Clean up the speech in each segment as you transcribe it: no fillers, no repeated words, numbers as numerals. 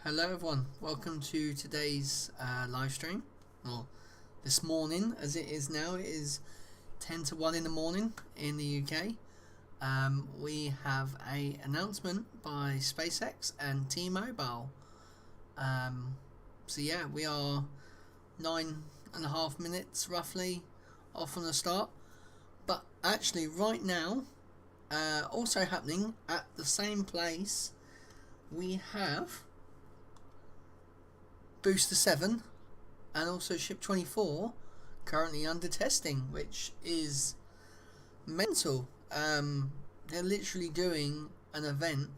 Hello everyone, welcome to today's live stream. Well, this morning, as it is now, it is 10 to 1 in the morning in the UK. We have a announcement by SpaceX and T-Mobile. So yeah, we are 9.5 minutes roughly off from the start. But actually right now, also happening at the same place, we have Booster 7 and also Ship 24 currently under testing, which is mental. They're literally doing an event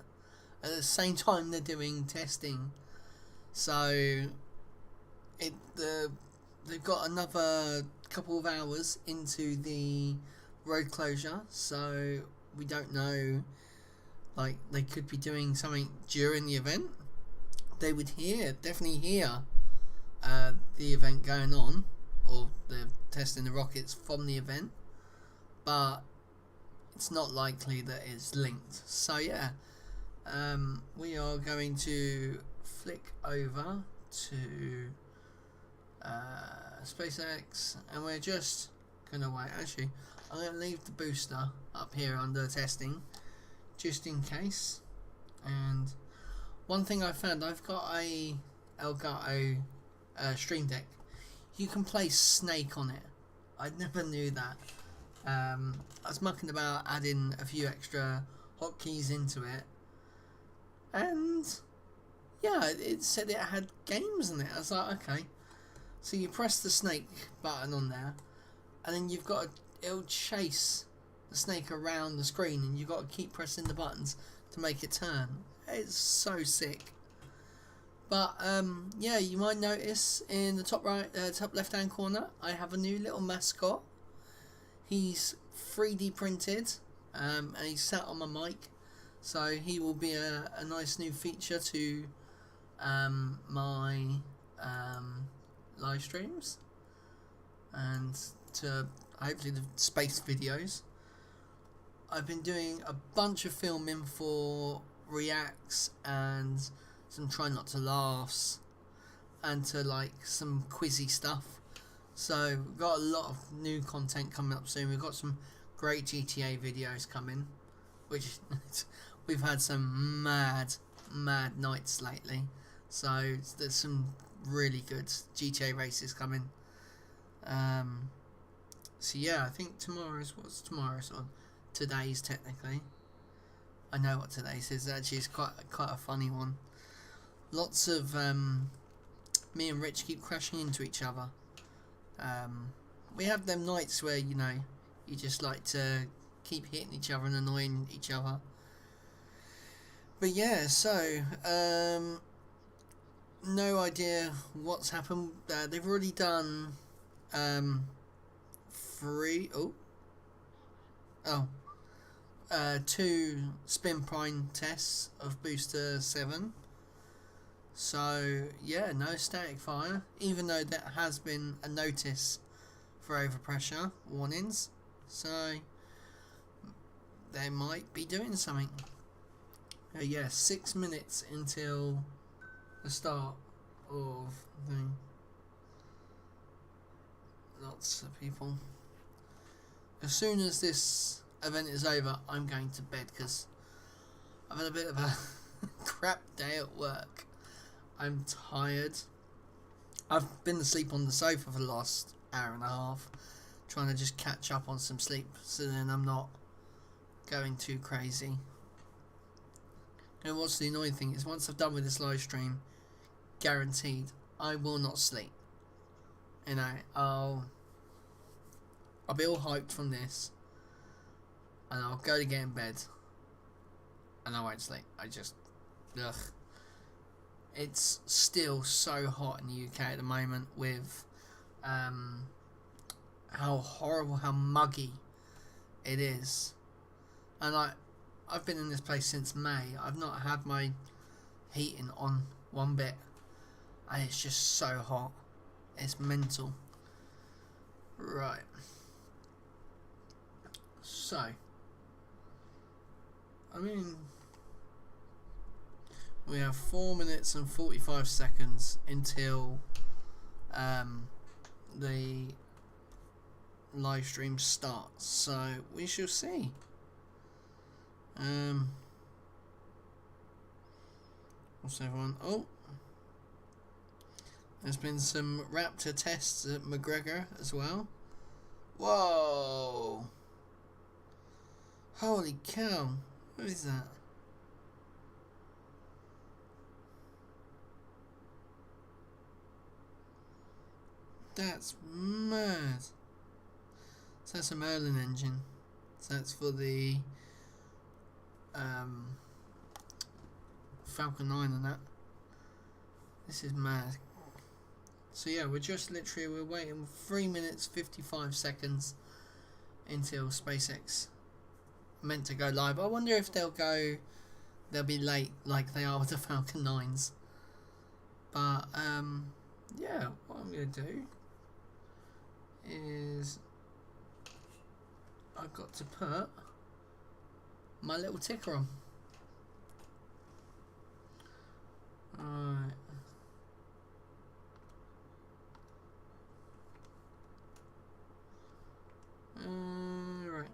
at the same time they're doing testing. So they've got another couple of hours into the road closure, so we don't know, like, they could be doing something during the event. They would definitely hear the event going on, or they're testing the rockets from the event, but it's not likely that it's linked. So yeah, we are going to flick over to SpaceX, and we're just gonna wait. Actually, I'm gonna leave the booster up here under testing just in case. And one thing I found, I've got a Elgato Stream Deck. You can play Snake on it. I never knew that. I was mucking about adding a few extra hotkeys into it, and yeah, it said it had games in it. I was like, okay. So you press the Snake button on there, and then it'll chase the snake around the screen, and you've got to keep pressing the buttons to make it turn. It's so sick. But yeah, you might notice in the top left hand corner, I have a new little mascot. He's 3D printed, and he's sat on my mic, so he will be a nice new feature to my live streams and to hopefully the space videos. I've been doing a bunch of filming for reacts and some try not to laughs and to like some quizzy stuff. So we've got a lot of new content coming up soon. We've got some great GTA videos coming, which we've had some mad nights lately. So there's some really good GTA races coming. So yeah, I think what's tomorrow's on? Today's technically. I know what today's is. Actually, it's quite a funny one. Lots of me and Rich keep crashing into each other. We have them nights where you just like to keep hitting each other and annoying each other. But yeah, so no idea what's happened. They've already done 2 spin prime tests of Booster 7. So yeah, no static fire, even though there has been a notice for overpressure warnings. So they might be doing something. Yeah, 6 minutes until the start of the lots of people. As soon as this event is over, I'm going to bed because I've had a bit of a crap day at work. I'm tired. I've been asleep on the sofa for the last hour and a half, trying to just catch up on some sleep so then I'm not going too crazy. And what's the annoying thing is, once I've done with this live stream, guaranteed I will not sleep. I'll be all hyped from this, and I'll go to get in bed, and I won't sleep. It's still so hot in the UK at the moment with how horrible, how muggy it is. And I've been in this place since May. I've not had my heating on one bit, and it's just so hot. It's mental. Right. So, I mean, We have 4 minutes and 45 seconds until the live stream starts, so we shall see. What's everyone? Oh, there's been some Raptor tests at McGregor as well. Whoa! Holy cow! What is that? That's mad. So that's a Merlin engine. So that's for the Falcon 9 and that. This is mad. So yeah, we're waiting 3 minutes 55 seconds until SpaceX meant to go live. I wonder if they'll be late like they are with the Falcon 9s. But yeah, what I'm gonna do is I've got to put my little ticker on. Alright. Right.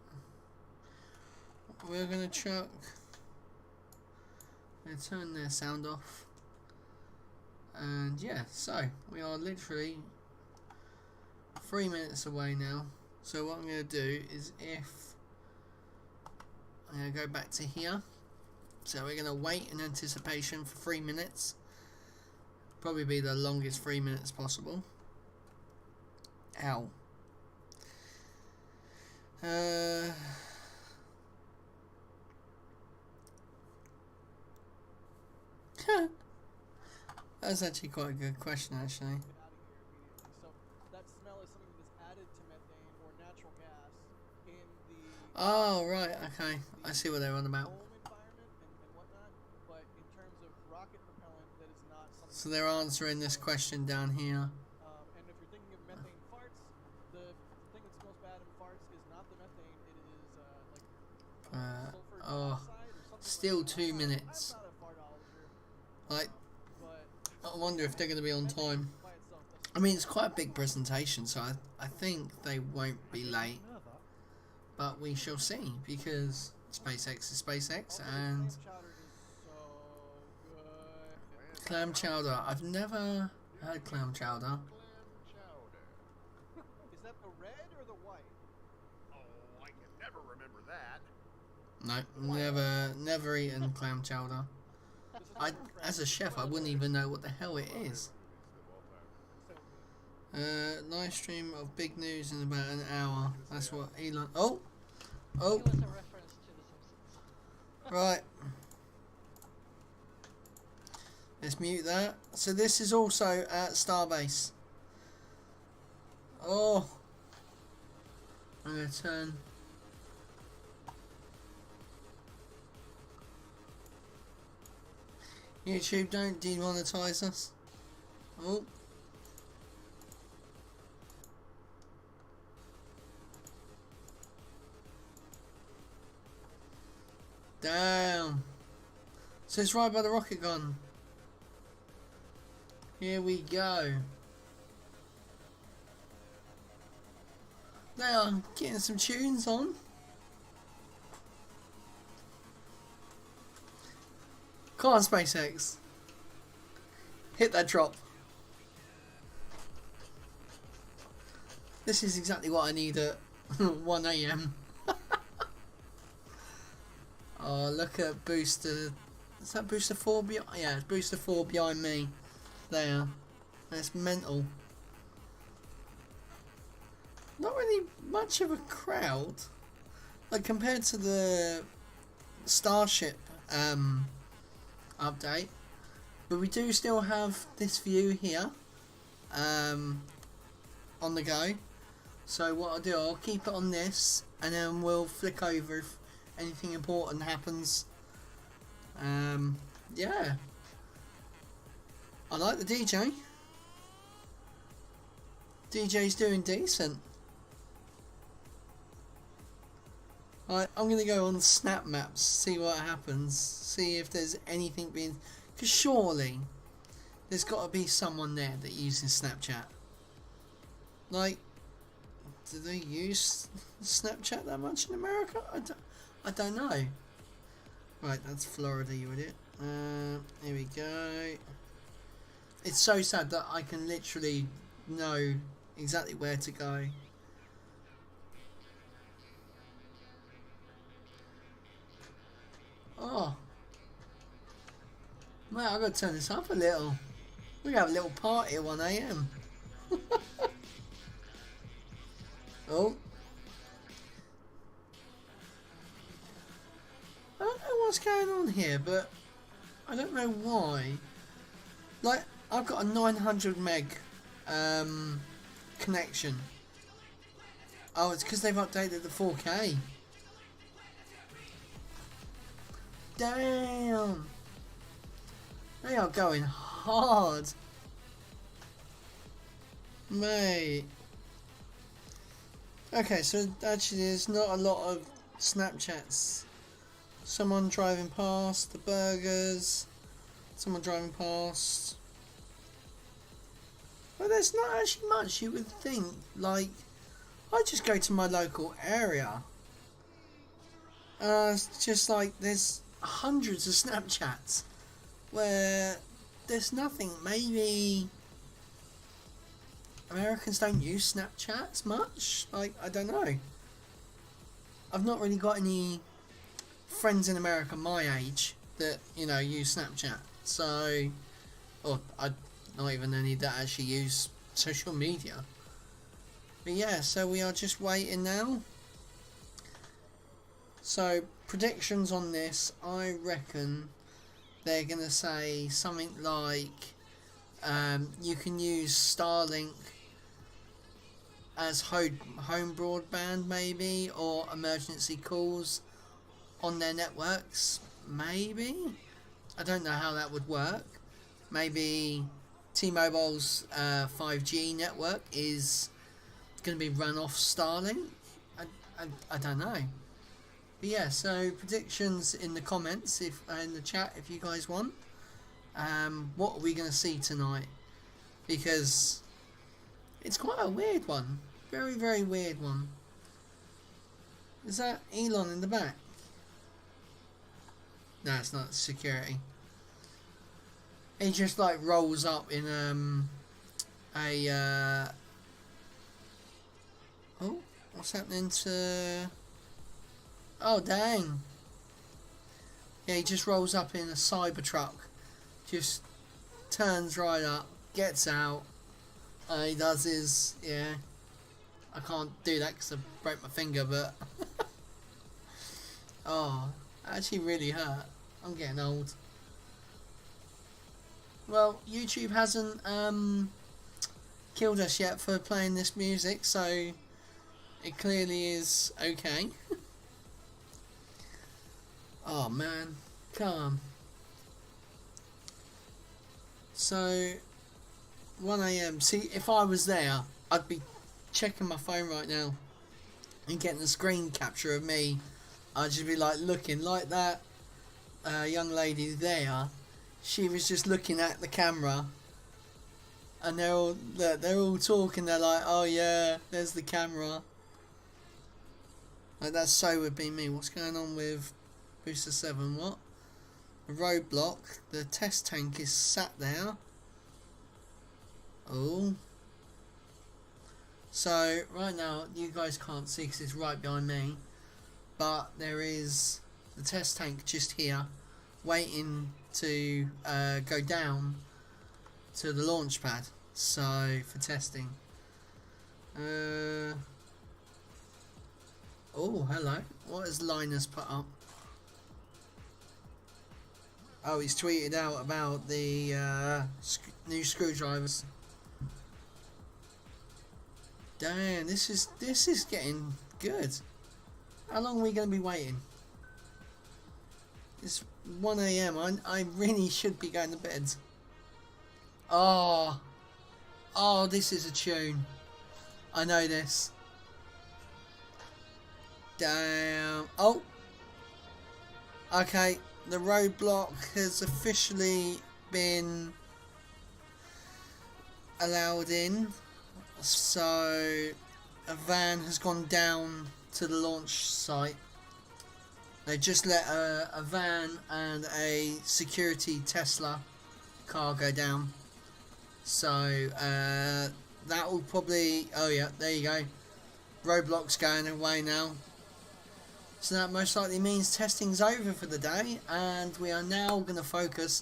We're gonna chuck. I'm gonna turn their sound off. And yeah, so we are literally 3 minutes away now. So what I'm going to do is I'm going to go back to here. So we're going to wait in anticipation for 3 minutes. Probably be the longest 3 minutes possible. Ow. That's actually quite a good question, actually. So that smell is something that's added to methane or natural gas in the Oh, right, okay. I see what they're on about. home environment and whatnot, but in terms of rocket propellant, that is not something. So they're answering this question down here. And if you're thinking of methane farts, the thing that smells bad in farts is not the methane. It is sulfur oh, dioxide or something. still like 2 that. minutes. I'm not a fartologer, Like, but I wonder if they're going to be on time. by itself doesn't. I mean, it's quite a big presentation, so I think they won't be late. But we shall see, because SpaceX is SpaceX, and Clam chowder is so good. clam chowder. I've never had clam chowder. Clam chowder. Is that the red or the white? Oh, I can never remember that. No, never eaten clam chowder. As a chef, I wouldn't even know what the hell it is. Live stream of big news in about an hour. That's what Elon. Oh, It was a reference to The Simpsons. right. Let's mute that. So this is also at Starbase. Oh, I'm gonna turn. YouTube, don't demonetize us. Oh. Damn. So it's right by the rocket gun. Here we go. They are getting some tunes on. Come on, SpaceX. Hit that drop. This is exactly what I need at 1 AM. Oh, look at Booster. Is that Booster 4 behind? Yeah, it's Booster 4 behind me. There. That's mental. Not really much of a crowd. Like, compared to the Starship update. But we do still have this view here. On the go. So what I'll do, I'll keep it on this. And then we'll flick over if anything important happens. Yeah. I like the DJ. DJ's doing decent. Right, I'm gonna go on Snap Maps, see what happens, see if there's anything being. Because surely there's got to be someone there that uses Snapchat. Like, do they use Snapchat that much in America? I don't know. Right, that's Florida, you idiot. Here we go. It's so sad that I can literally know exactly where to go. Oh. Man, I've got to turn this up a little. We have a little party at 1 AM. Oh. I don't know what's going on here, but I don't know why. Like, I've got a 900 meg connection. Oh, it's because they've updated the 4K. Damn. They are going hard. Mate. Okay, so actually there's not a lot of Snapchats. Someone driving past, the burgers. Someone driving past. Well, there's not actually much you would think. Like, I just go to my local area. It's just like there's hundreds of Snapchats where there's nothing. Maybe Americans don't use Snapchats much. Like, I don't know. I've not really got any friends in America my age that, you know, use Snapchat. So, or I not even any that actually use social media. But yeah, so we are just waiting now. So predictions on this, I reckon they're gonna say something like you can use Starlink as home broadband maybe, or emergency calls on their networks maybe. I don't know how that would work. Maybe T-Mobile's 5G network is going to be run off Starlink. I don't know. But yeah, so predictions in the comments, if in the chat, if you guys want. What are we going to see tonight? Because it's quite a weird one. Very, very weird one. Is that Elon in the back? No, it's not security. He just like rolls up in oh, what's happening to? Oh dang! Yeah, he just rolls up in a Cybertruck, just turns right up, gets out. He does his I can't do that because I broke my finger, but oh, it actually really hurt. I'm getting old. Well, YouTube hasn't killed us yet for playing this music, so it clearly is okay. Oh man, come on. So 1 AM. See, if I was there, I'd be checking my phone right now and getting a screen capture of me. I'd just be like looking like that young lady there. She was just looking at the camera, and they're all talking. They're like, "Oh yeah, there's the camera." Like that so would be me. What's going on with Booster 7? What? A roadblock. The test tank is sat there. Oh. So right now you guys can't see because it's right behind me, but there is the test tank just here, waiting to go down to the launch pad, so for testing. Oh, hello. What has Linus put up? Oh, he's tweeted out about the new screwdrivers. Damn, this is getting good. How long are we going to be waiting? It's 1 AM. I really should be going to bed. Oh, this is a tune. I know this. Damn. Oh. Okay, the roadblock has officially been allowed in. So a van has gone down to the launch site. They just let a van and a security Tesla car go down. So that will probably... Oh yeah, there you go. Roadblocks going away now. So that most likely means testing's over for the day, and we are now going to focus...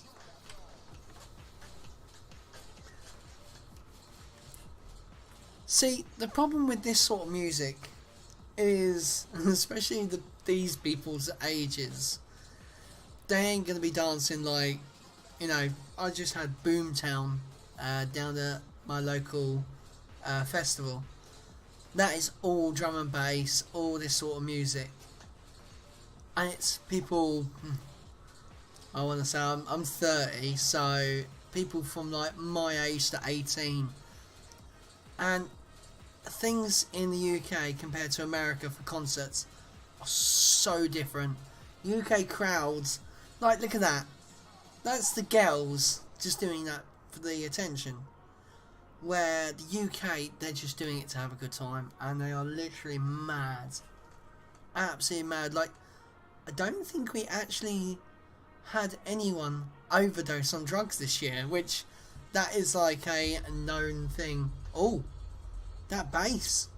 See, the problem with this sort of music is, especially these people's ages, they ain't going to be dancing like, you know, I just had Boomtown down at my local festival. That is all drum and bass, all this sort of music. And it's people, I want to say I'm 30, so people from like my age to 18. And things in the UK compared to America for concerts are so different. UK crowds, like look at that. That's the girls just doing that for the attention. Where the UK, they're just doing it to have a good time, and they are literally mad. Absolutely mad. Like, I don't think we actually had anyone overdose on drugs this year, which that is like a known thing. Oh, that bass.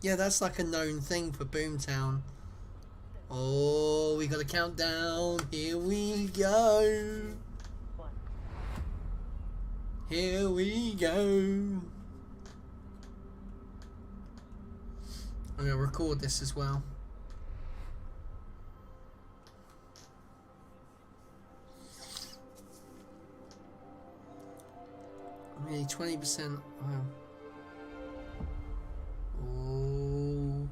Yeah, that's like a known thing for Boomtown. Oh, we got a countdown. Here we go. Here we go. I'm going to record this as well. Nearly 20%. Wow. Oh.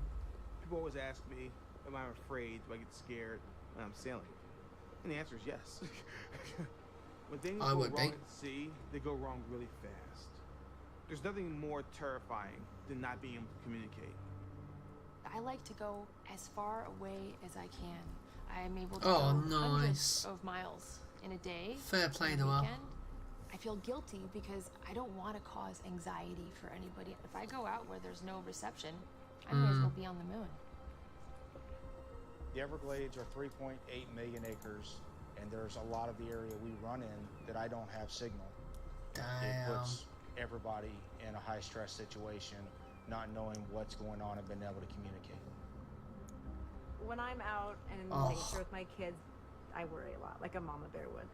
People always ask me, am I afraid? Do I get scared when I'm sailing? And the answer is yes. When things go wrong at sea, they go wrong really fast. There's nothing more terrifying than not being able to communicate. I like to go as far away as I can. I am able to go hundreds of miles in a day. Fair play to her. I feel guilty because I don't want to cause anxiety for anybody. If I go out where there's no reception, I may as well be on the moon. The Everglades are 3.8 million acres, and there's a lot of the area we run in that I don't have signal. Damn. It puts everybody in a high stress situation, not knowing what's going on and being able to communicate. When I'm out and nature with my kids, I worry a lot, like a mama bear would.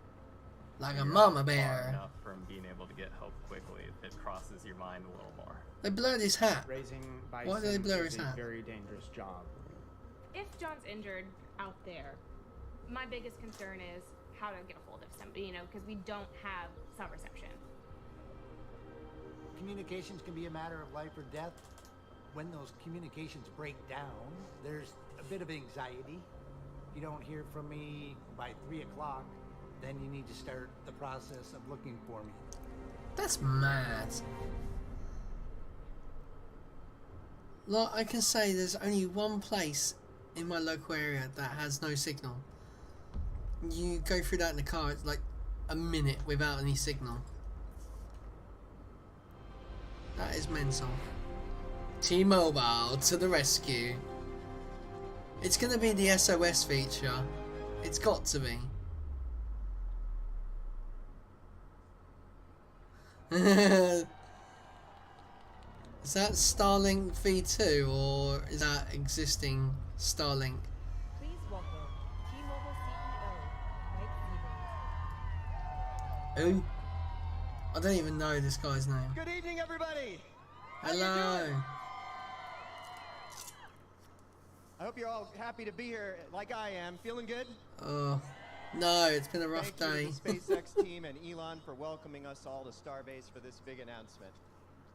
Like a mama bear. Far enough from being able to get help quickly, it crosses your mind a little more. They blurred his hat. Raising bison Why did they blur his is a hat? very dangerous job. If John's injured out there, my biggest concern is how to get a hold of somebody, you know, because we don't have cell reception. Communications can be a matter of life or death. When those communications break down, there's a bit of anxiety. If you don't hear from me by 3 o'clock, then you need to start the process of looking for me. That's mad. Like, I can say there's only one place in my local area that has no signal. You go through that in the car, it's like a minute without any signal. That is mental. T-Mobile to the rescue. It's gonna be the SOS feature. It's got to be. Is that Starlink V2 or is that existing Starlink? Please welcome T-Mobile CEO, Mike Who? I don't even know this guy's name. Good evening, everybody. Hello. I hope you're all happy to be here like I am. Feeling good? Oh, no, it's been a rough day. Thank you to the SpaceX team and Elon for welcoming us all to Starbase for this big announcement.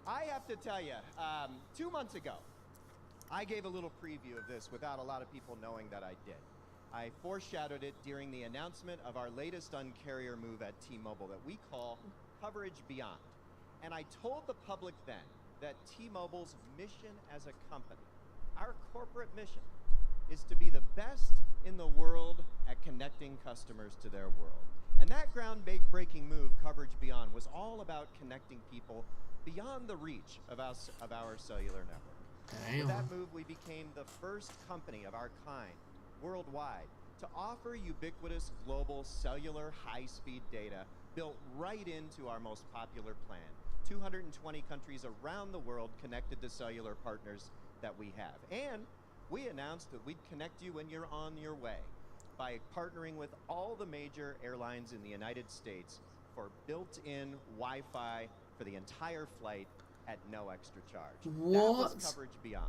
I have to tell you, 2 months ago, I gave a little preview of this without a lot of people knowing that I did. I foreshadowed it during the announcement of our latest uncarrier move at T-Mobile that we call Coverage Beyond. And I told the public then that T-Mobile's mission as a company, our corporate mission, is to be the best in the world at connecting connecting customers to their world. And that ground-breaking move, Coverage Beyond, was all about connecting people beyond the reach of our cellular network. Damn. With that move, we became the first company of our kind worldwide to offer ubiquitous global cellular high-speed data built right into our most popular plan. 220 countries around the world connected to cellular partners that we have. And we announced that we'd connect you when you're on your way by partnering with all the major airlines in the United States for built-in Wi-Fi for the entire flight at no extra charge. What? That was Coverage Beyond.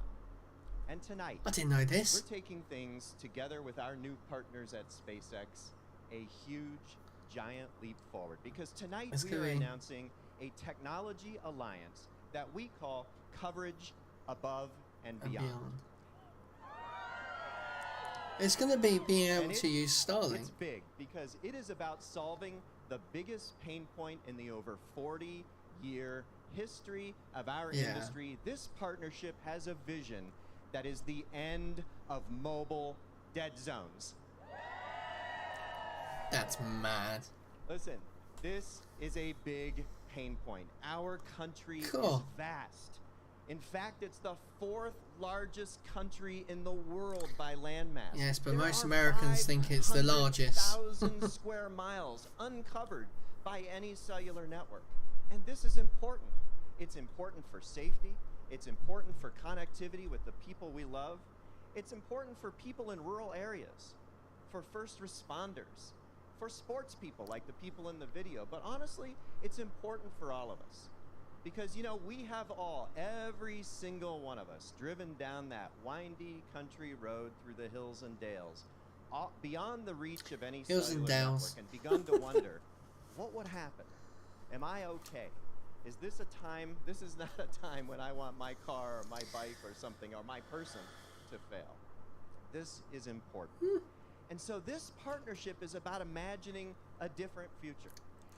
And tonight, I didn't know this. we're taking things together with our new partners at SpaceX, a huge, giant leap forward. Because tonight we are announcing a technology alliance that we call Coverage Above and Beyond. It's going to be being able to use Starlink. It's big because it is about solving the biggest pain point in the over 40-year history of our industry. This partnership has a vision that is the end of mobile dead zones. That's mad. Listen, this is a big pain point. Our country is vast. In fact, it's the 4th largest country in the world by landmass. Yes, but most Americans think it's the largest. 500,000 square miles uncovered by any cellular network. And this is important. It's important for safety. It's important for connectivity with the people we love. It's important for people in rural areas, for first responders, for sports people like the people in the video. But honestly, it's important for all of us. Because, you know, we have all, every single one of us, driven down that windy country road through the hills and dales, beyond the reach of any cellular network, and begun to wonder, what would happen? Am I okay? Is this a time, this is not a time when I want my car or my bike or something or my person to fail. This is important. And so this partnership is about imagining a different future.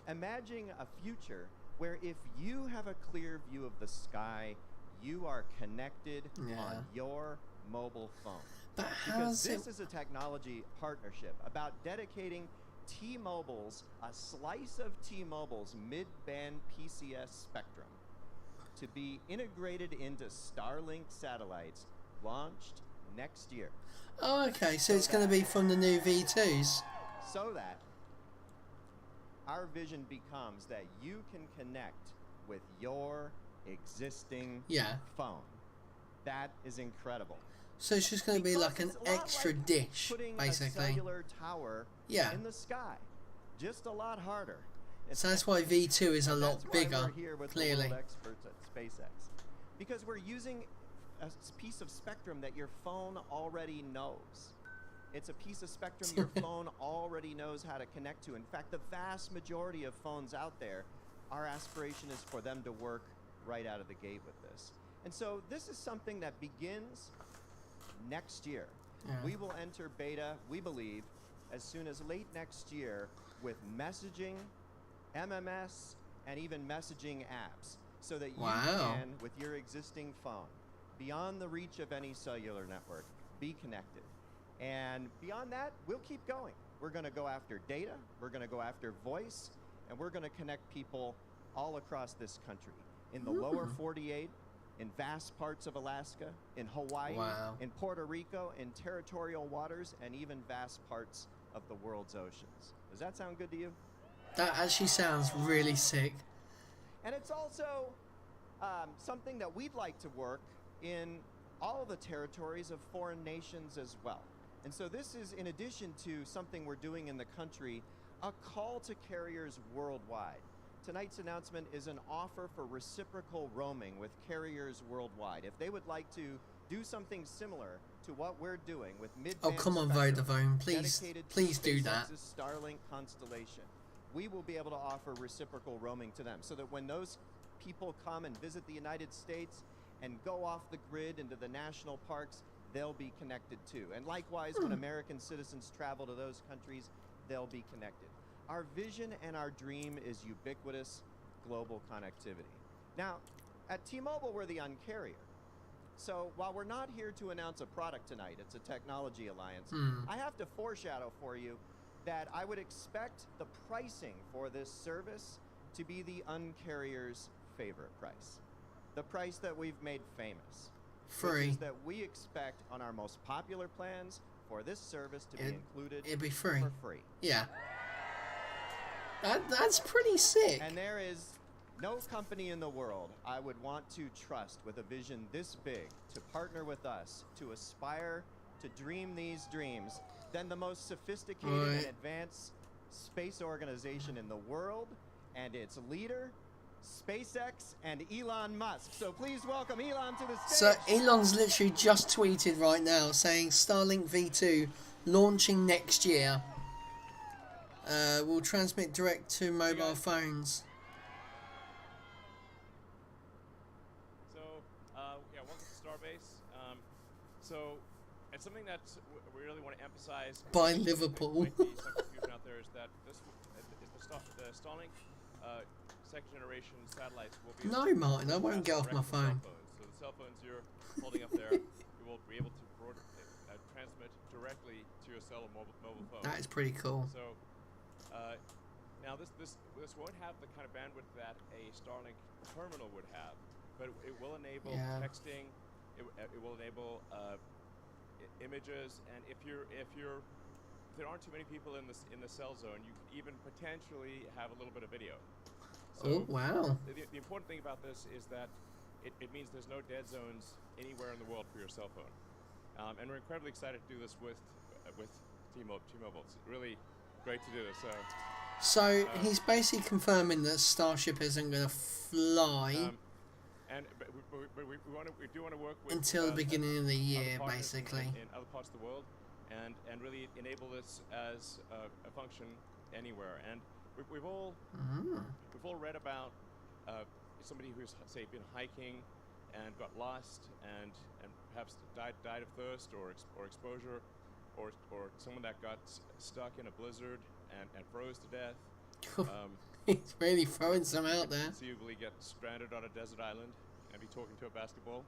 Imagining a future where if you have a clear view of the sky, you are connected on your mobile phone. But because this is a technology partnership about dedicating T-Mobile's, a slice of T-Mobile's mid-band PCS spectrum to be integrated into Starlink satellites launched next year. Oh, okay, so it's going to be from the new V2s. So that our vision becomes that you can connect with your existing phone. That is incredible. So it's just going to be like an extra dish, basically. A cellular tower in the sky, just a lot harder. So that's why V2 is a lot bigger, we're here with clearly. The world experts at SpaceX, because we're using a piece of spectrum that your phone already knows. It's a piece of spectrum your phone already knows how to connect to. In fact, the vast majority of phones out there, our aspiration is for them to work right out of the gate with this. And so this is something that begins next year. We will enter beta, we believe, as soon as late next year with messaging, MMS, and even messaging apps, so that you can, with your existing phone, beyond the reach of any cellular network, be connected. And beyond that, we'll keep going. We're going to go after data, we're going to go after voice, and we're going to connect people all across this country. In the lower 48, in vast parts of Alaska, in Hawaii, in Puerto Rico, in territorial waters, and even vast parts of the world's oceans. Does that sound good to you? That actually sounds really sick. And it's also something that we'd like to work in all the territories of foreign nations as well. And so this is, in addition to something we're doing in the country, a call to carriers worldwide. Tonight's announcement is an offer for reciprocal roaming with carriers worldwide. If they would like to do something similar to what we're doing with mid-band come on, Vodafone, please do that. Starlink constellation, we will be able to offer reciprocal roaming to them, so that when those people come and visit the United States and go off the grid into the national parks, they'll be connected too. And likewise, when American citizens travel to those countries, they'll be connected. Our vision and our dream is ubiquitous global connectivity. Now, at T-Mobile, we're the Un-carrier. So while we're not here to announce a product tonight, it's a technology alliance, I have to foreshadow for you that I would expect the pricing for this service to be the uncarrier's favorite price. The price that we've made famous. Free. Which is that we expect on our most popular plans for this service to be included it'd be free. for free. Yeah. That's pretty sick. And there is no company in the world I would want to trust with a vision this big to partner with us to aspire to dream these dreams than the most sophisticated and advanced space organization in the world and its leader, SpaceX and Elon Musk. So please welcome Elon to the stage. So Elon's literally just tweeted right now saying Starlink V2 launching next year. Will transmit direct to mobile phones. So, yeah, welcome to Starbase. So, it's something that we really want to emphasize. By Liverpool. Might be some confusion out there is that this is the Starlink second generation satellites will be. No, Martin, I won't get off my phone. So the cell phones you're holding up there, you will be able to transmit directly to your cell or mobile phone. That is pretty cool. So. Now this won't have the kind of bandwidth that a Starlink terminal would have, but it will enable texting. It will enable images, and if there aren't too many people in the cell zone, you could even potentially have a little bit of video. So oh wow! The important thing about this is that it means there's no dead zones anywhere in the world for your cell phone, and we're incredibly excited to do this with T-Mobile. It's really great to do this. So he's basically confirming that Starship isn't going to fly but we do want to work with until the beginning of the year, basically. In other parts of the world, and really enable this as a function anywhere. And we've all read about somebody who's, say, been hiking and got lost and perhaps died of thirst or exposure, or someone that got stuck in a blizzard and froze to death. He's really throwing some out there. Conceivably get stranded on a desert island and be talking to a basketball.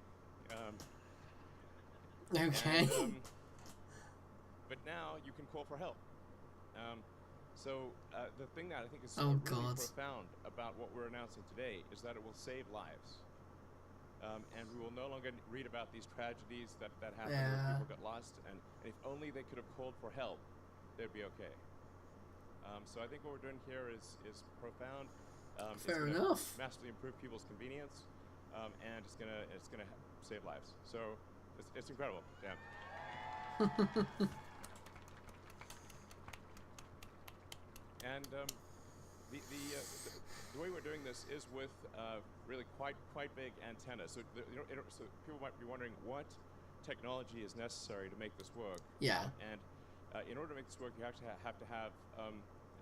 Okay. But now you can call for help. So the thing that I think is really profound about what we're announcing today is that it will save lives. And we will no longer read about these tragedies that happen where people get lost. And if only they could have called for help, they'd be okay. So I think what we're doing here is profound. Fair enough. Massively improve people's convenience, and it's gonna save lives. So it's incredible. Yeah. And the way we're doing this is with really quite big antennas. So so people might be wondering what technology is necessary to make this work. Yeah. And in order to make this work, you actually have to have,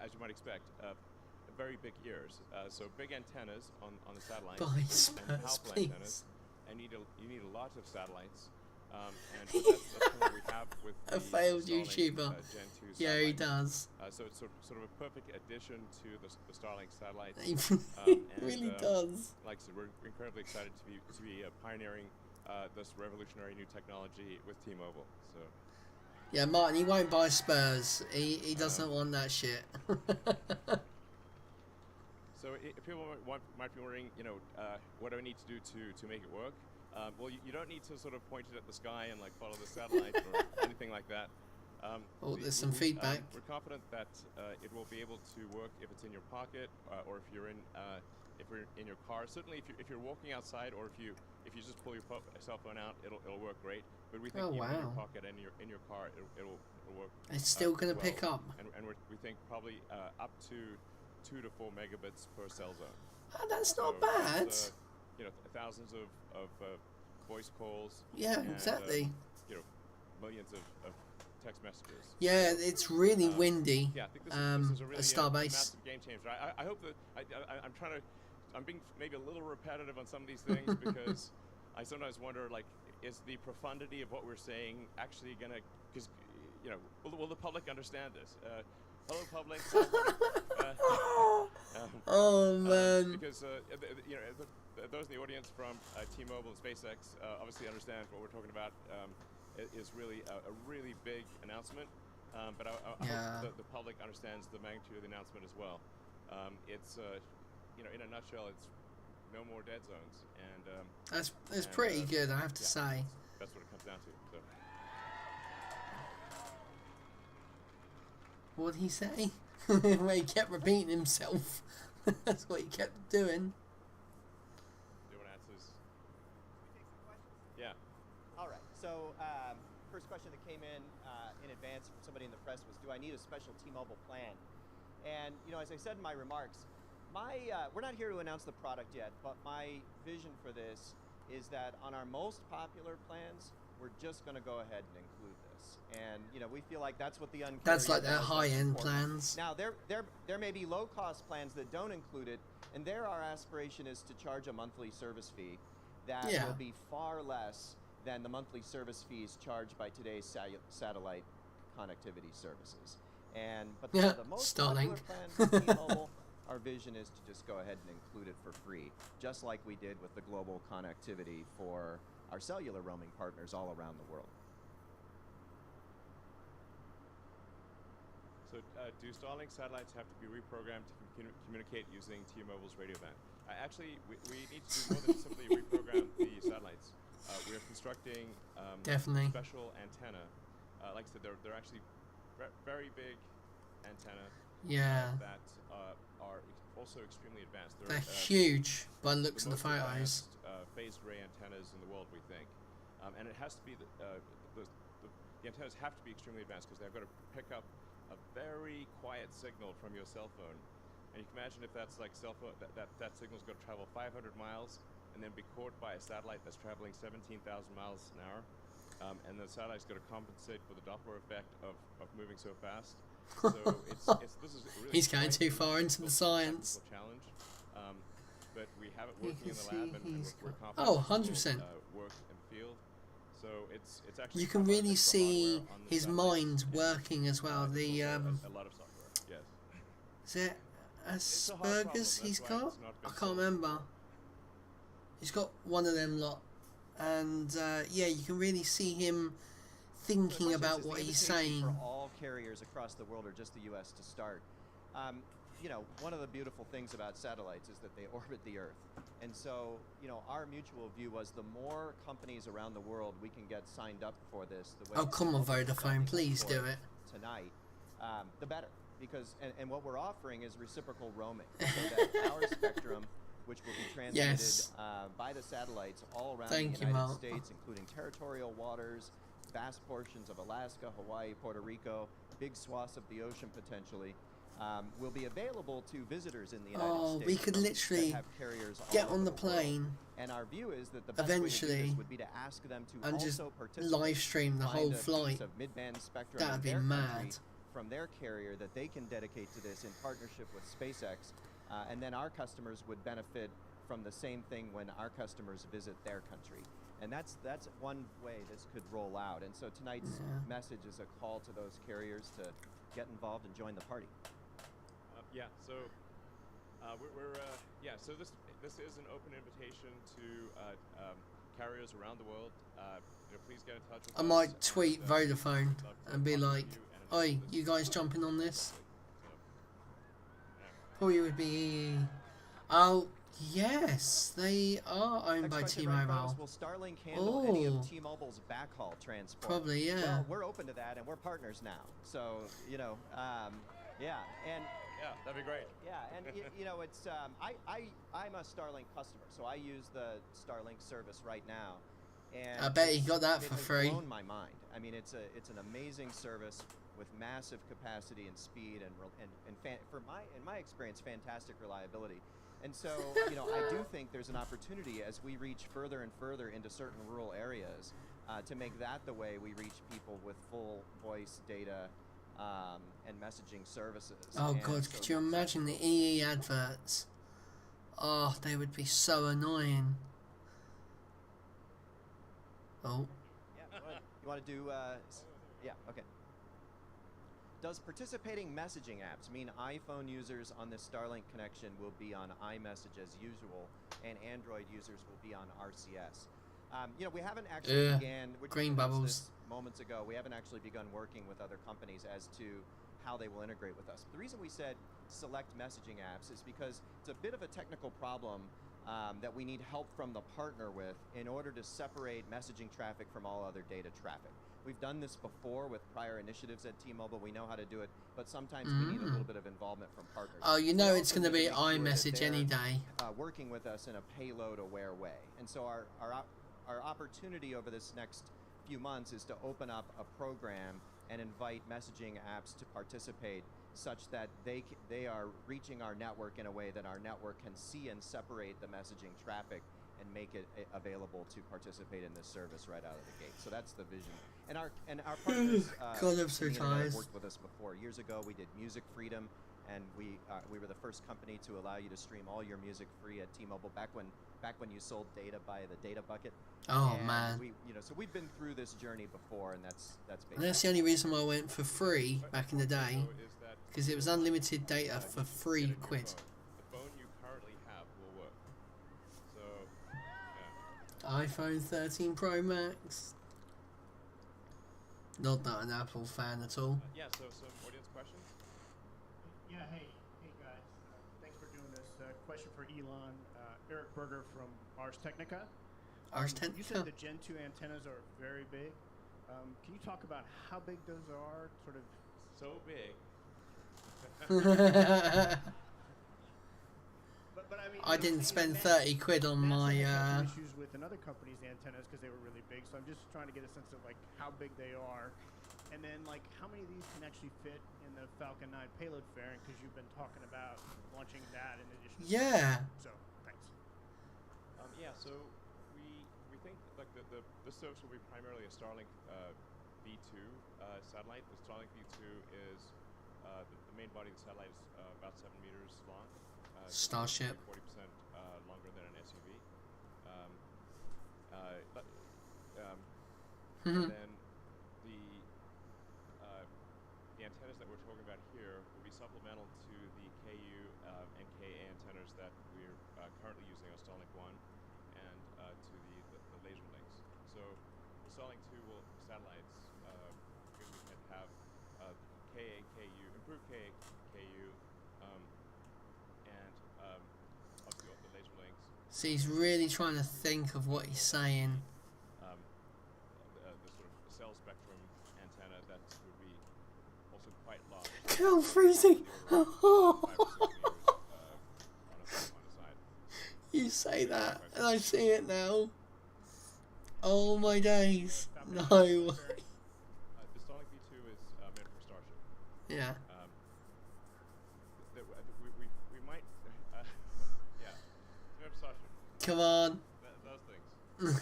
as you might expect, very big ears. So big antennas on the satellites. And powerful antennas. And you need a lot of satellites. And that's what we have with a failed Starlink, YouTuber. Gen 2 yeah, he does. So it's sort of a perfect addition to the Starlink satellites. He really does. Like I said, we're incredibly excited to be pioneering this revolutionary new technology with T-Mobile. So. Yeah, Martin, he won't buy Spurs. He doesn't want that shit. So if people might be wondering, what do I need to do to make it work? Well, you don't need to sort of point it at the sky and like follow the satellite or anything like that. There's some feedback. We're confident that it will be able to work if it's in your pocket or if you're in your car. Certainly, if you're walking outside or if you just pull your cell phone out, it'll work great. But we think even in your pocket and in your car, it'll work. It's still going to pick up. And we think probably up to 2 to 4 megabits per cell zone. Oh, that's not bad. Thousands of voice calls. Yeah, and, exactly. Millions of text messages. Yeah, it's really windy. Yeah, I think this is a really Starbase. massive game changer. I hope that I'm being maybe a little repetitive on some of these things because I sometimes wonder, like, is the profundity of what we're saying actually gonna? Because will the public understand this? Hello, public. Oh man. Because those in the audience from T-Mobile and SpaceX obviously understand what we're talking about. Is really a really big announcement. But I hope the public understands the magnitude of the announcement as well. It's you know, in a nutshell, it's no more dead zones, and that's pretty good, I have to say. That's what it comes down to. So. What did he say? Where he kept repeating himself. That's what he kept doing. Doing answers. Yeah. All right. So, first question that came in advance from somebody in the press was, do I need a special T-Mobile plan? And, you know, as I said in my remarks, we're not here to announce the product yet, but my vision for this is that on our most popular plans, we're just going to go ahead and include this. And, you know, we feel like that's what the Un-carrier That's like their does. high-end plans. Now, there may be low-cost plans that don't include it, and there our aspiration is to charge a monthly service fee that will be far less than the monthly service fees charged by today's satellite connectivity services. But for the most popular plans with T-Mobile, our vision is to just go ahead and include it for free, just like we did with the global connectivity for our cellular roaming partners all around the world. So, do Starlink satellites have to be reprogrammed to communicate using T-Mobile's radio band? Actually, we need to do more than simply reprogram the satellites. We are constructing special antenna. Like I said, they're actually very big antenna. That are also extremely advanced. They're huge by the looks of the photos. Phased array antennas in the world, we think, and it has to be the antennas have to be extremely advanced because they've got to pick up a very quiet signal from your cell phone. And you can imagine if that's like cell phone, that signal's got to travel 500 miles and then be caught by a satellite that's traveling 17,000 miles an hour. And the satellite's got to compensate for the Doppler effect of moving so fast. So this is really he's going too far into the science. Challenge. But we have it working in the lab, and we're confident. Oh, 100%. Work in the field. So it's actually. You can really see his mind working as well. The a lot of software. Yes. Is it Asperger's he's got? I can't remember. He's got one of them lot, and yeah, you can really see him thinking about what he's saying. For all carriers across the world, or just the U.S. to start. You know, one of the beautiful things about satellites is that they orbit the Earth. And so, you know, our mutual view was the more companies around the world we can get signed up for this. The way oh, come on, Vodafone, please do it. Tonight, the better. Because, and what we're offering is reciprocal roaming. So that our spectrum, which will be transmitted by the satellites all around the United States, including territorial waters, vast portions of Alaska, Hawaii, Puerto Rico, big swaths of the ocean potentially, will be available to visitors in the United States. We could literally get on the plane and our view is that the best eventually way to do this would be to ask them to and also just participate, live stream the whole flight. of mid-band spectrum That'd be in their mad. country from their carrier that they can dedicate to this in partnership with SpaceX, and then our customers would benefit from the same thing when our customers visit their country. And that's one way this could roll out. And so tonight's message is a call to those carriers to get involved and join the party. So so this is an open invitation to carriers around the world. You know, please get in touch with us. I might tweet Vodafone and be like, "Oi, you guys jumping on this?" Probably would be. Oh yes, they are owned by T-Mobile. Will Starlink handle any of T-Mobile's backhaul transport? Probably, yeah. Well, we're open to that, and we're partners now. So you know, yeah, and. Yeah, that'd be great. Yeah, and you know, it's I'm a Starlink customer, so I use the Starlink service right now, and I bet he got that for free. It has blown my mind. I mean, it's an amazing service with massive capacity and speed, and in my experience, fantastic reliability. And so, you know, I do think there's an opportunity as we reach further and further into certain rural areas to make that the way we reach people with full voice data. And messaging services. Oh god, could you imagine the EE adverts? Oh, they would be so annoying. Oh. Yeah, you want to do, yeah, okay. Does participating messaging apps mean iPhone users on this Starlink connection will be on iMessage as usual, and Android users will be on RCS? You know, we haven't actually began. Green bubbles. Moments ago, we haven't actually begun working with other companies as to how they will integrate with us. The reason we said select messaging apps is because it's a bit of a technical problem that we need help from the partner with in order to separate messaging traffic from all other data traffic. We've done this before with prior initiatives at T-Mobile. We know how to do it, but sometimes we need a little bit of involvement from partners. Oh, you know it's going to be iMessage any day. Working with us in a payload-aware way. And so our opportunity over this next few months is to open up a program and invite messaging apps to participate such that they are reaching our network in a way that our network can see and separate the messaging traffic and make it available to participate in this service right out of the gate. So that's the vision. And our partners God, I'm so tired. have worked with us before. Years ago, we did Music Freedom, and we were the first company to allow you to stream all your music free at T-Mobile back when you sold data by the data bucket. Oh and man! So we've been through this journey before, and that's basically. And that's the only reason why I went for free back in the day, because it was unlimited data for £3. The phone you currently have will work. So, yeah. iPhone 13 Pro Max. Not that an Apple fan at all. Yeah. So some audience questions. Yeah. Hey guys. Thanks for doing this. Question for Elon. Eric Berger from Ars Technica. Ars Technica. You said the Gen 2 antennas are very big. Can you talk about how big those are? Sort of. So big. But I mean, I didn't spend 30 quid on my. Issues with another company's antennas because they were really big. So I'm just trying to get a sense of like how big they are, and then like how many of these can actually fit in the Falcon 9 payload fairing, because you've been talking about launching that in addition. Yeah. So thanks. Yeah. So we think like the service will be primarily a Starlink V2 satellite. The Starlink V2 is the main body of the satellite is about 7 meters long. Starship. 40% longer than an SUV. And then the antennas that we're talking about here will be supplemental to the KU and KA antennas that we're currently using on Starlink 1 and to the laser links. So the Starlink 2 satellites we can have KA, KU, improved KA, KU, and obviously the laser links. So he's really trying to think of what he's saying. The sort of cell spectrum antenna that would be also quite large. Oh, freezing! You say that, and I see it now. Oh my days! No way. The Starlink V2 is meant for Starship. Yeah. We might. Yeah. Starship. Come on. Those things.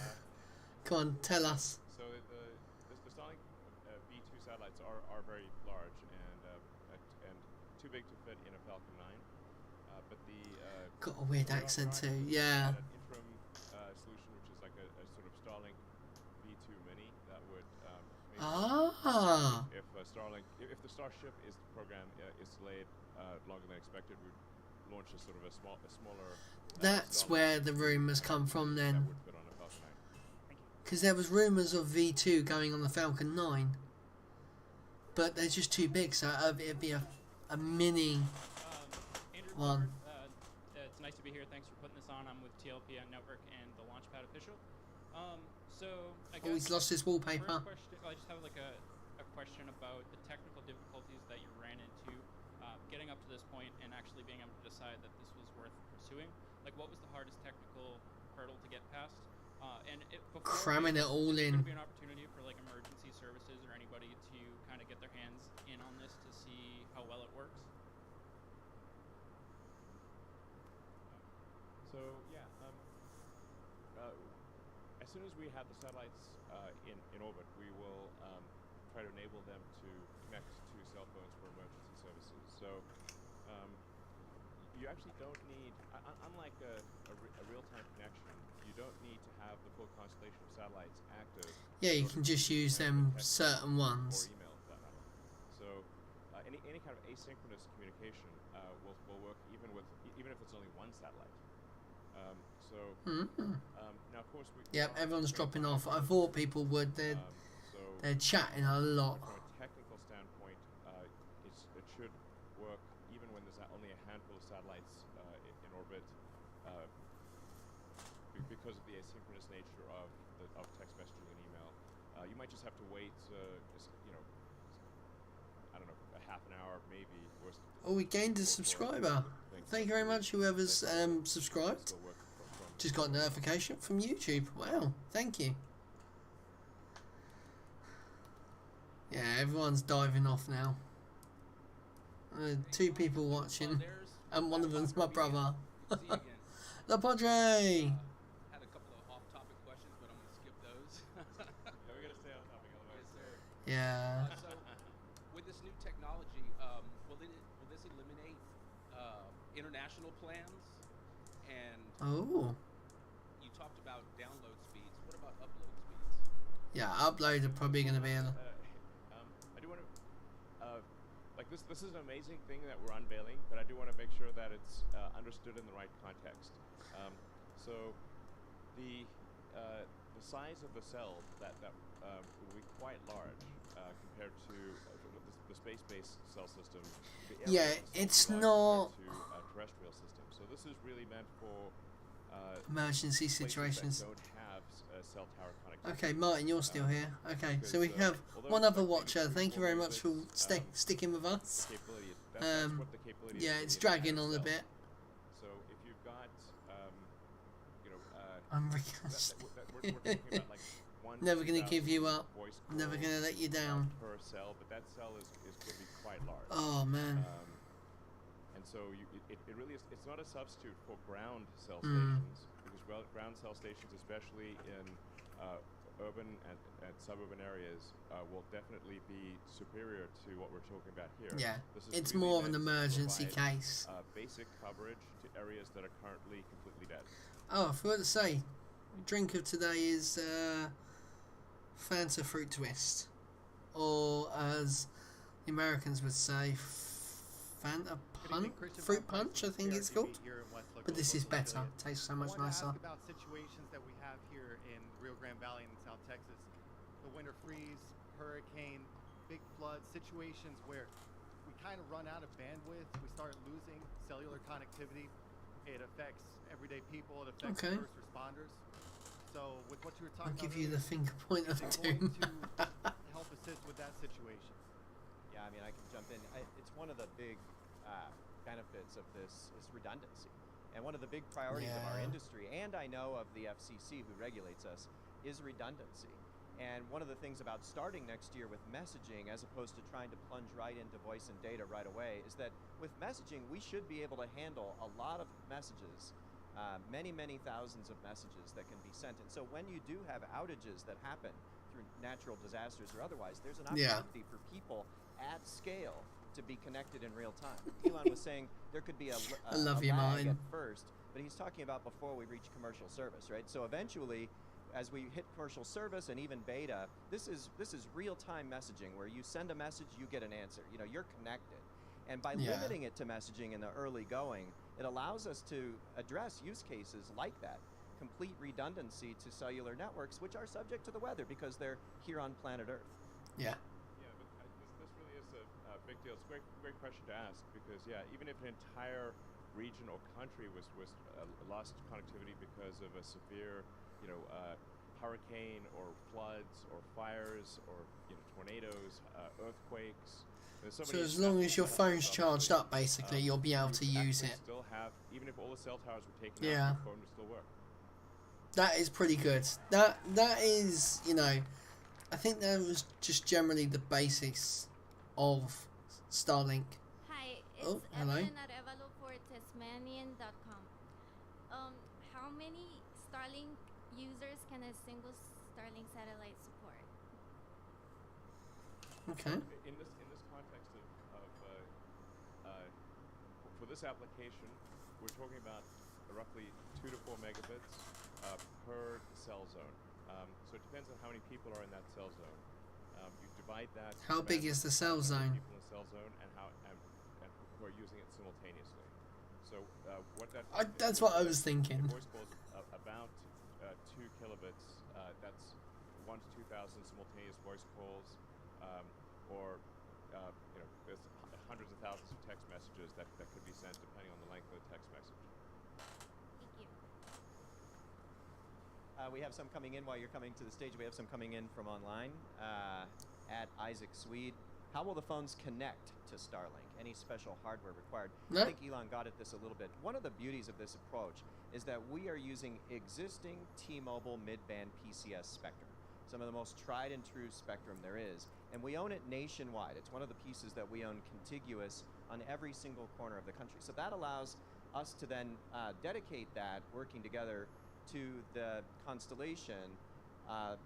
Come on, tell us. So the Starlink V2 satellites are very large and too big to fit in a Falcon 9. But the got a weird accent too. Yeah. An interim solution, which is like a sort of Starlink V2 Mini that would. If the Starship program is delayed longer than expected, we'd launch a sort of a smaller. That's Starlink where the rumours come from then. That would fit on a Falcon 9. Because there was rumours of V2 going on the Falcon 9, but they're just too big, so it'd be a mini one. It's nice to be here. Thanks for putting this on. I'm with TLP Network and the Launchpad official. So I guess he's lost his wallpaper. First question, I just have like a question about the technical difficulties that you ran into getting up to this point and actually being able to decide that this was worth pursuing. Like, what was the hardest technical hurdle to get past? Cramming it all in. Would be an opportunity for like emergency services or anybody to kind of get their hands in on this to see how well it works. So yeah, as soon as we have the satellites in orbit, we will try to enable them to connect to cell phones for emergency services. So you actually don't need, unlike a real-time connection, you don't need to have the full constellation of satellites active. Yeah, you can just use them certain ones. Or email, for that matter. So any kind of asynchronous communication will work even if it's only one satellite. Now, of course, Yep, everyone's dropping off. I thought people would. They're chatting a lot. From a technical standpoint, it should work even when there's only a handful of satellites in orbit, because of the asynchronous nature of text messaging and email. You might just have to wait, I don't know, a half an hour, maybe. Oh, we gained a subscriber. Thank you very much, whoever's subscribed. Just got a notification from YouTube. Wow, thank you. Yeah, everyone's diving off now. 2 people watching, and one of them's my brother. The Padre! Had a couple of off-topic questions, but I'm going to skip those. Yeah, we're going to stay on topic otherwise. Yes, sir. Yeah. So, with this new technology, will this eliminate international plans? And Oh. you talked about download speeds. What about upload speeds? Yeah, upload are probably going to be a... I do want to, this is an amazing thing that we're unveiling, but I do want to make sure that it's understood in the right context. So the size of the cell that will be quite large compared to the space-based cell system. Yeah, it's not terrestrial system. So this is really meant for emergency situations. That don't have cell tower connectivity. Okay, Martin, you're still here. Okay, so we have one other watcher. Thank you very much for sticking with us. Yeah, it's dragging on a bit. So if you've got, I'm never gonna give you up. Never gonna let you down. Per cell, but that cell is going to be quite large. Oh man. And so it really is. It's not a substitute for ground cell stations, because ground cell stations, especially in urban and suburban areas, will definitely be superior to what we're talking about here. Yeah, it's really more of an meant to emergency provide, case. Basic coverage to areas that are currently completely dead. Oh, I forgot to say, drink of today is Fanta Fruit Twist, or as the Americans would say, Fanta Fruit Punch, I think it's called. But this is better. Tastes so much nicer. Ask about situations that we have here in Rio Grande Valley and in South Texas. The winter freeze, hurricane, big flood, situations where we kind of run out of bandwidth. We start losing cellular connectivity. It affects everyday people. It affects first responders. So with what you were talking I'll give about you the finger point of doom. to help assist with that situation. Yeah, I mean, I can jump in. It's one of the big benefits of this is redundancy. And one of the big priorities of our industry, and I know of the FCC who regulates us, is redundancy. And one of the things about starting next year with messaging, as opposed to trying to plunge right into voice and data right away, is that with messaging, we should be able to handle a lot of messages, many, many thousands of messages that can be sent. And so when you do have outages that happen through natural disasters or otherwise, there's an opportunity for people at scale to be connected in real time. Elon was saying there could be a lag at first, but he's talking about before we reach commercial service, right? So eventually, as we hit commercial service and even beta, this is real-time messaging where you send a message, you get an answer. You know, you're connected. And by limiting it to messaging in the early going, it allows us to address use cases like that. Complete redundancy to cellular networks, which are subject to the weather because they're here on planet Earth. Yeah. This really is a big deal. It's a great question to ask because, even if an entire region or country was lost connectivity because of a severe, hurricane or floods or fires or tornadoes, earthquakes. So as long as your phone's charged up, basically, you'll be able to use it. Still have, even if all the cell towers were taken out, your phone would still work. That is pretty good. That is, I think that was just generally the basics of Starlink. Hi, hello. Evelyn at Evalo for Tasmanian.com. How many Starlink users can a single Starlink satellite support? Okay. In this context for this application, we're talking about roughly 2 to 4 megabits per cell zone. So it depends on how many people are in that cell zone. You divide that. How big is the cell zone? People in the cell zone and who are using it simultaneously. So what that that's what I was thinking. Voice calls about 2 kilobits. That's 1 to 2,000 simultaneous voice calls, or there's hundreds of thousands of text messages that could be sent depending on the length of the text message. Thank you. We have some coming in while you're coming to the stage. We have some coming in from online at Isaac Swede. How will the phones connect to Starlink? Any special hardware required? No. I think Elon got at this a little bit. One of the beauties of this approach is that we are using existing T-Mobile mid-band PCS spectrum, some of the most tried and true spectrum there is, and we own it nationwide. It's one of the pieces that we own contiguous on every single corner of the country. So that allows us to then dedicate that, working together, to the constellation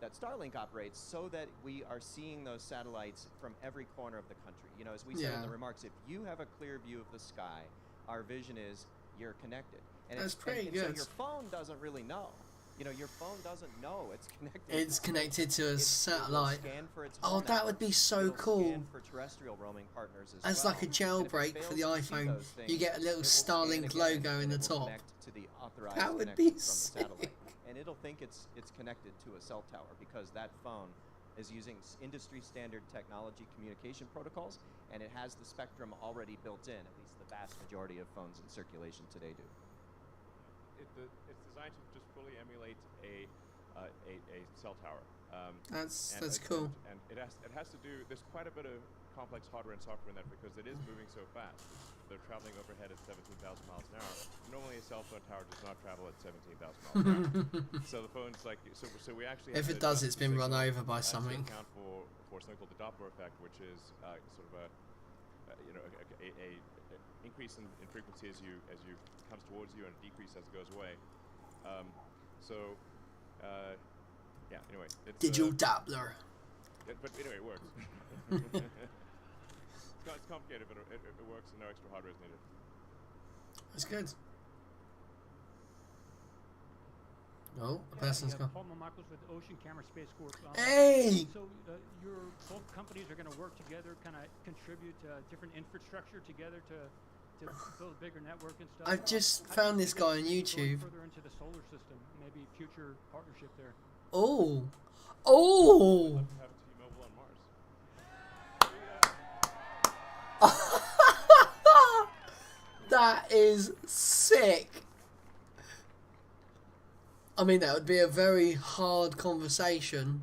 that Starlink operates, so that we are seeing those satellites from every corner of the country. You know, as we said in the remarks, if you have a clear view of the sky, our vision is you're connected. And that's pretty good. So your phone doesn't really know. You know, your phone doesn't know it's connected. It's connected to a satellite. Oh, that would be so cool. For terrestrial roaming partners as well. Like a jailbreak for the iPhone, you get a little Starlink logo in the top. That would be sick. And it'll think it's connected to a cell tower, because that phone is using industry standard technology communication protocols, and it has the spectrum already built in. At least the vast majority of phones in circulation today do. It's designed to just fully emulate a cell tower. That's cool. And it has to do. There's quite a bit of complex hardware and software in that, because it is moving so fast. They're traveling overhead at 17,000 miles an hour. Normally, a cell phone tower does not travel at 17,000 miles an hour. So the phone's like, so we actually. If it does, it's been run over by something. To account for something called the Doppler effect, which is sort of a increase in frequency as you comes towards you, and a decrease as it goes away. Yeah. Anyway, it's digital Doppler. But anyway, it works. It's complicated, but it works, and no extra hardware is needed. That's good. Oh, a person's gone. Paul Michaels with Ocean Camera Space Corp. Hey! So both companies are going to work together, kind of contribute different infrastructure together to build a bigger network and stuff. I've just found this guy on YouTube. Further into the solar system, maybe future partnership there. Oh! Have T-Mobile on Mars. That is sick. I mean, that would be a very hard conversation.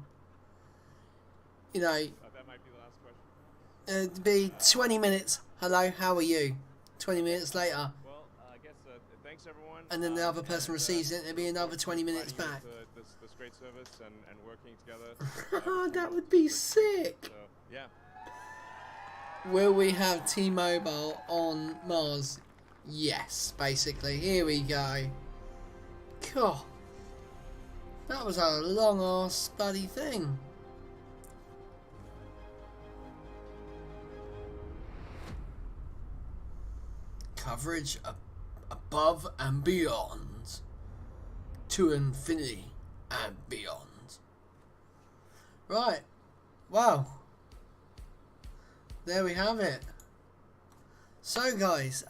You know, that might be the last question. It'd be 20 minutes. Hello, how are you? 20 minutes later. Well, I guess thanks everyone. And then the other person receives it, and it'd be another 20 minutes back. This great service and working together. That would be sick. So, yeah. Will we have T-Mobile on Mars? Yes, basically. Here we go. God. That was a long-ass bloody thing. Coverage above and beyond. To infinity and beyond. Right. Wow. There we have it. So guys,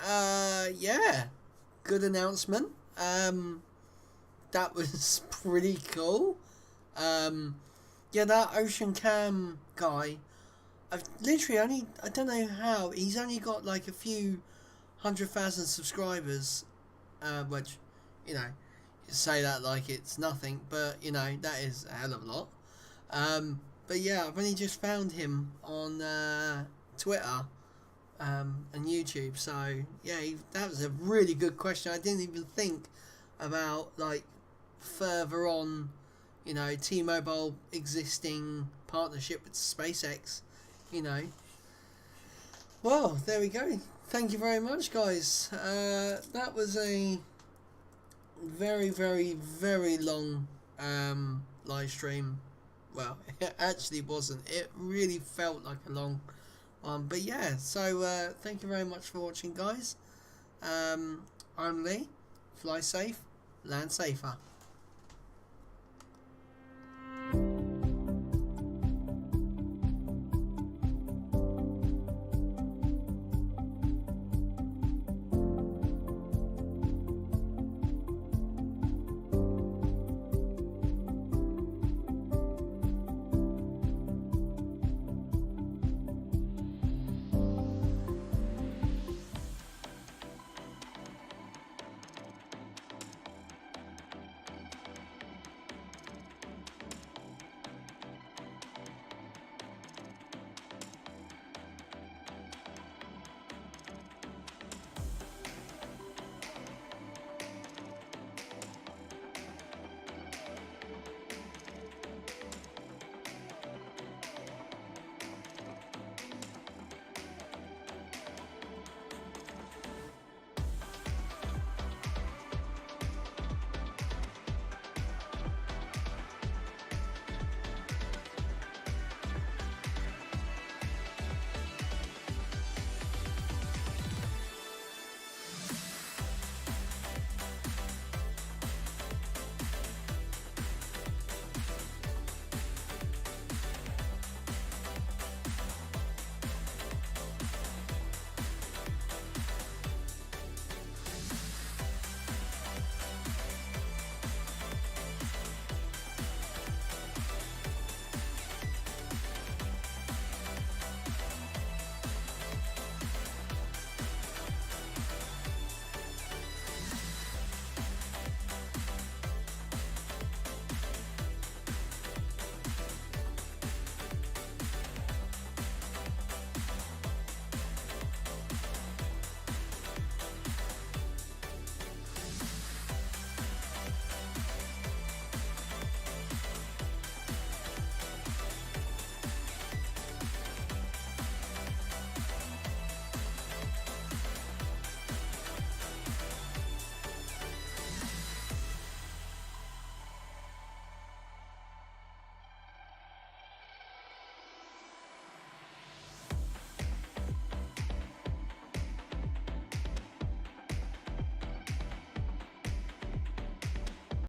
yeah, good announcement. That was pretty cool. Yeah, that Ocean Cam guy, I've literally I don't know how, he's only got like a few 100,000 subscribers, which, you know, you say that like it's nothing, but, you know, that is a hell of a lot. But yeah, I've only just found him on Twitter and YouTube, so yeah, that was a really good question. I didn't even think about, like, further on, you know, T-Mobile existing partnership with SpaceX, you know. Well, there we go. Thank you very much, guys. That was a very, very, very long live stream. Well, it actually wasn't. It really felt like a long one. But yeah, so thank you very much for watching, guys. I'm Lee. Fly safe, land safer.